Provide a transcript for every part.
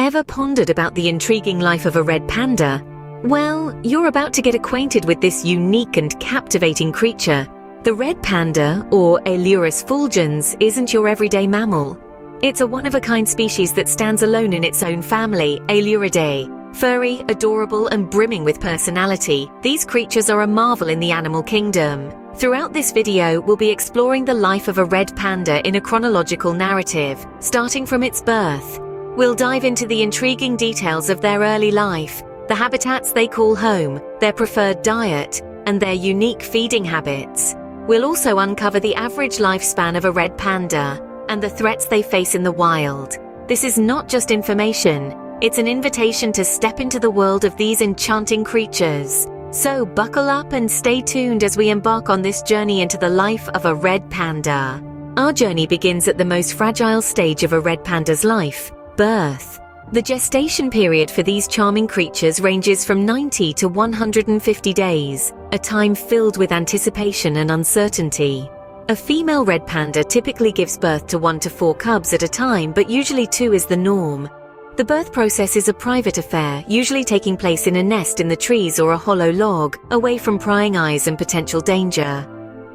Ever pondered about the intriguing life of a red panda? Well, you're about to get acquainted with this unique and captivating creature. The red panda, or Ailurus fulgens, isn't your everyday mammal. It's a one-of-a-kind species that stands alone in its own family, Ailuridae. Furry, adorable, and brimming with personality, these creatures are a marvel in the animal kingdom. Throughout this video, we'll be exploring the life of a red panda in a chronological narrative, starting from its birth. We'll dive into the intriguing details of their early life, the habitats they call home, their preferred diet, and their unique feeding habits. We'll also uncover the average lifespan of a red panda and the threats they face in the wild. This is not just information, it's an invitation to step into the world of these enchanting creatures. So buckle up and stay tuned as we embark on this journey into the life of a red panda. Our journey begins at the most fragile stage of a red panda's life, birth. The gestation period for these charming creatures ranges from 90 to 150 days, a time filled with anticipation and uncertainty. A female red panda typically gives birth to 1 to 4 cubs at a time, but usually 2 is the norm. The birth process is a private affair, usually taking place in a nest in the trees or a hollow log, away from prying eyes and potential danger.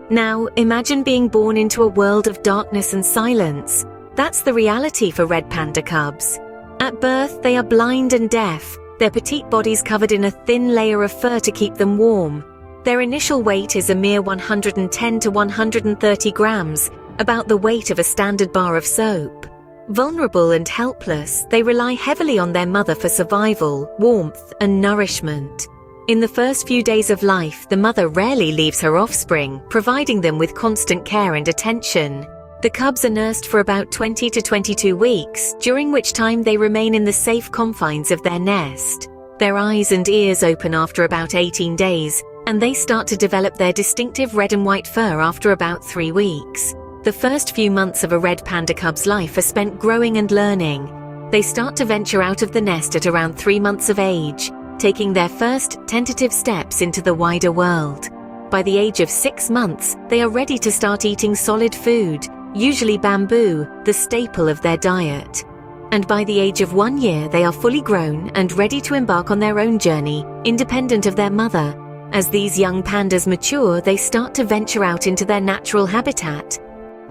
Now, imagine being born into a world of darkness and silence. That's the reality for red panda cubs. At birth, they are blind and deaf, their petite bodies covered in a thin layer of fur to keep them warm. Their initial weight is a mere 110 to 130 grams, about the weight of a standard bar of soap. Vulnerable and helpless, they rely heavily on their mother for survival, warmth, and nourishment. In the first few days of life, the mother rarely leaves her offspring, providing them with constant care and attention. The cubs are nursed for about 20 to 22 weeks, during which time they remain in the safe confines of their nest. Their eyes and ears open after about 18 days, and they start to develop their distinctive red and white fur after about 3 weeks. The first few months of a red panda cub's life are spent growing and learning. They start to venture out of the nest at around 3 months of age, taking their first tentative steps into the wider world. By the age of 6 months, they are ready to start eating solid food, usually bamboo, the staple of their diet. And by the age of 1 year, they are fully grown and ready to embark on their own journey, independent of their mother. As these young pandas mature, they start to venture out into their natural habitat.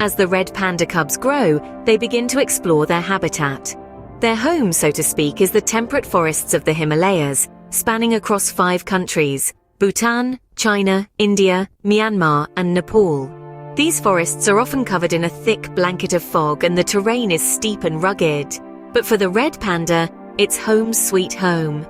As the red panda cubs grow, they begin to explore their habitat. Their home, so to speak, is the temperate forests of the Himalayas, spanning across 5 countries: Bhutan, China, India, Myanmar, and Nepal. These forests are often covered in a thick blanket of fog and the terrain is steep and rugged. But for the red panda, it's home sweet home.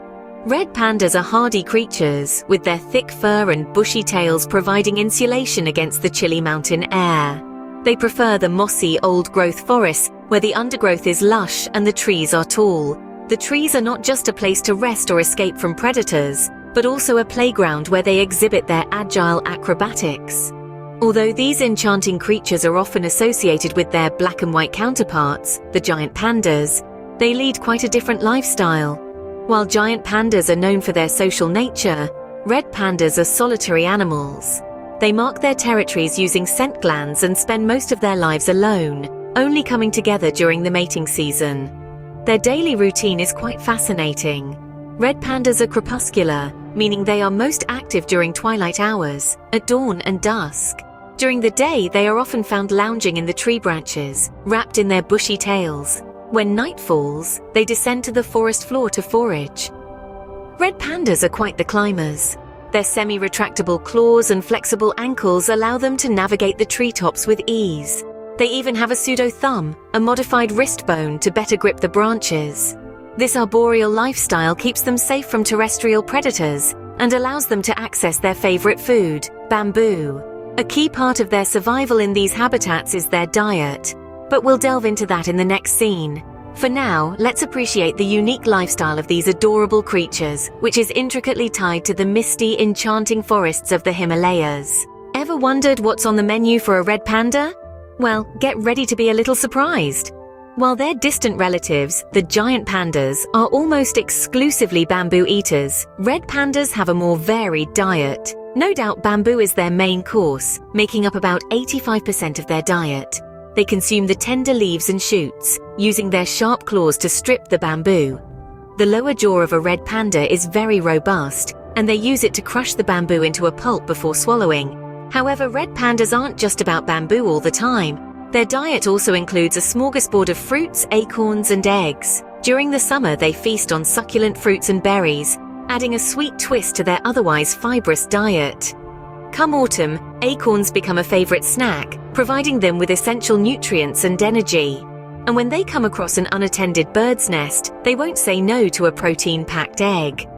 Red pandas are hardy creatures, with their thick fur and bushy tails providing insulation against the chilly mountain air. They prefer the mossy, old-growth forests, where the undergrowth is lush and the trees are tall. The trees are not just a place to rest or escape from predators, but also a playground where they exhibit their agile acrobatics. Although these enchanting creatures are often associated with their black and white counterparts, the giant pandas, they lead quite a different lifestyle. While giant pandas are known for their social nature, red pandas are solitary animals. They mark their territories using scent glands and spend most of their lives alone, only coming together during the mating season. Their daily routine is quite fascinating. Red pandas are crepuscular, meaning they are most active during twilight hours, at dawn and dusk. During the day, they are often found lounging in the tree branches, wrapped in their bushy tails. When night falls, they descend to the forest floor to forage. Red pandas are quite the climbers. Their semi-retractable claws and flexible ankles allow them to navigate the treetops with ease. They even have a pseudo-thumb, a modified wrist bone to better grip the branches. This arboreal lifestyle keeps them safe from terrestrial predators and allows them to access their favorite food, bamboo. A key part of their survival in these habitats is their diet, but we'll delve into that in the next scene. For now, let's appreciate the unique lifestyle of these adorable creatures, which is intricately tied to the misty, enchanting forests of the Himalayas. Ever wondered what's on the menu for a red panda? Well, get ready to be a little surprised. While their distant relatives, the giant pandas, are almost exclusively bamboo eaters, red pandas have a more varied diet. No doubt bamboo is their main course, making up about 85% of their diet. they consume the tender leaves and shoots, using their sharp claws to strip the bamboo. The lower jaw of a red panda is very robust, and they use it to crush the bamboo into a pulp before swallowing. However, red pandas aren't just about bamboo all the time. Their diet also includes a smorgasbord of fruits, acorns, and eggs. During the summer, they feast on succulent fruits and berries, adding a sweet twist to their otherwise fibrous diet. Come autumn, acorns become a favorite snack, providing them with essential nutrients and energy. And when they come across an unattended bird's nest, they won't say no to a protein-packed egg.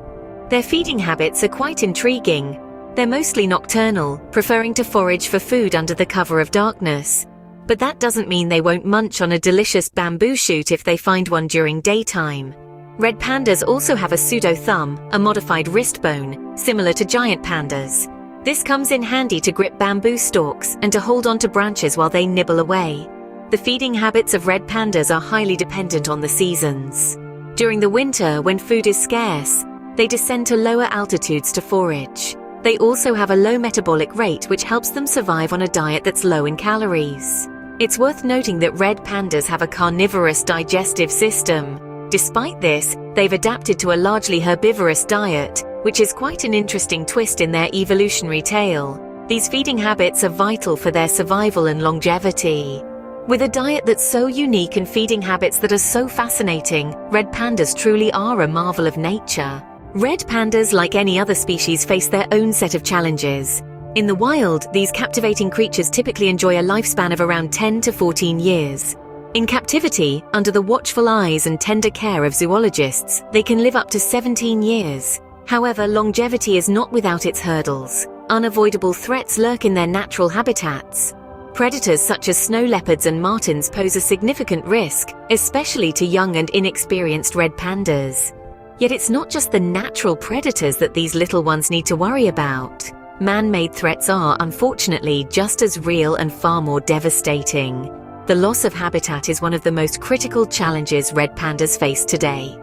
Their feeding habits are quite intriguing. They're mostly nocturnal, preferring to forage for food under the cover of darkness. But that doesn't mean they won't munch on a delicious bamboo shoot if they find one during daytime. Red pandas also have a pseudo-thumb, a modified wrist bone, similar to giant pandas. This comes in handy to grip bamboo stalks and to hold onto branches while they nibble away. The feeding habits of red pandas are highly dependent on the seasons. During the winter, when food is scarce, they descend to lower altitudes to forage. They also have a low metabolic rate, which helps them survive on a diet that's low in calories. It's worth noting that red pandas have a carnivorous digestive system. Despite this, they've adapted to a largely herbivorous diet, which is quite an interesting twist in their evolutionary tale. These feeding habits are vital for their survival and longevity. With a diet that's so unique and feeding habits that are so fascinating, red pandas truly are a marvel of nature. Red pandas, like any other species, face their own set of challenges. In the wild, these captivating creatures typically enjoy a lifespan of around 10 to 14 years. In captivity, under the watchful eyes and tender care of zoologists, they can live up to 17 years. However, longevity is not without its hurdles. Unavoidable threats lurk in their natural habitats. Predators such as snow leopards and martens pose a significant risk, especially to young and inexperienced red pandas. Yet it's not just the natural predators that these little ones need to worry about. Man-made threats are, unfortunately, just as real and far more devastating. The loss of habitat is one of the most critical challenges red pandas face today.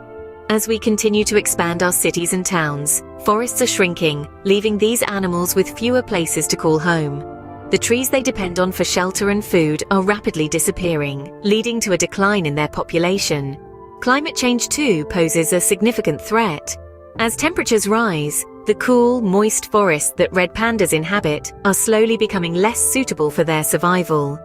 As we continue to expand our cities and towns, forests are shrinking, leaving these animals with fewer places to call home. The trees they depend on for shelter and food are rapidly disappearing, leading to a decline in their population. Climate change, too, poses a significant threat. As temperatures rise, the cool, moist forests that red pandas inhabit are slowly becoming less suitable for their survival.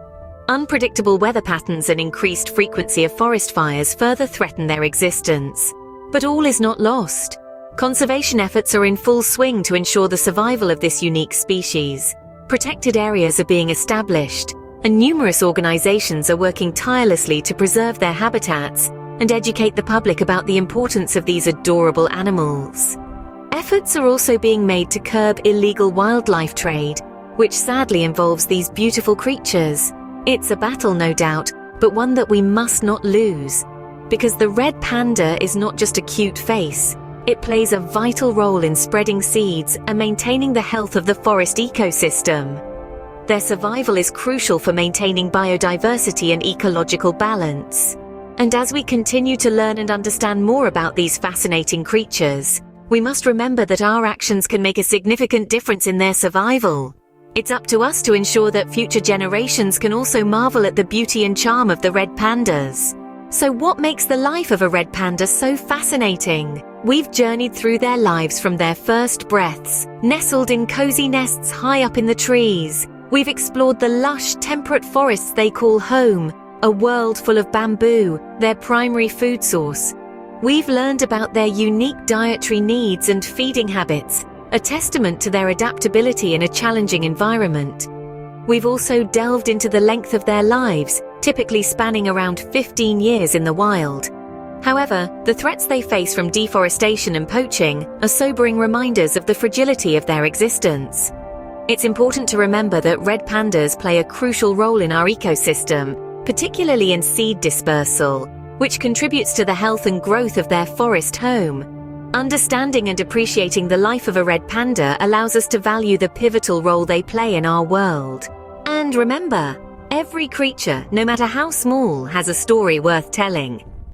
Unpredictable weather patterns and increased frequency of forest fires further threaten their existence. But all is not lost. Conservation efforts are in full swing to ensure the survival of this unique species. Protected areas are being established, and numerous organizations are working tirelessly to preserve their habitats and educate the public about the importance of these adorable animals. Efforts are also being made to curb illegal wildlife trade, which sadly involves these beautiful creatures. It's a battle, no doubt, but one that we must not lose. Because the red panda is not just a cute face, it plays a vital role in spreading seeds and maintaining the health of the forest ecosystem. Their survival is crucial for maintaining biodiversity and ecological balance. And as we continue to learn and understand more about these fascinating creatures, we must remember that our actions can make a significant difference in their survival. It's up to us to ensure that future generations can also marvel at the beauty and charm of the red pandas. So what makes the life of a red panda so fascinating? We've journeyed through their lives from their first breaths, nestled in cozy nests high up in the trees. We've explored the lush, temperate forests they call home, a world full of bamboo, their primary food source. We've learned about their unique dietary needs and feeding habits, a testament to their adaptability in a challenging environment. We've also delved into the length of their lives, typically spanning around 15 years in the wild. However, the threats they face from deforestation and poaching are sobering reminders of the fragility of their existence. It's important to remember that red pandas play a crucial role in our ecosystem, particularly in seed dispersal, which contributes to the health and growth of their forest home. Understanding and appreciating the life of a red panda allows us to value the pivotal role they play in our world. And remember, every creature, no matter how small, has a story worth telling.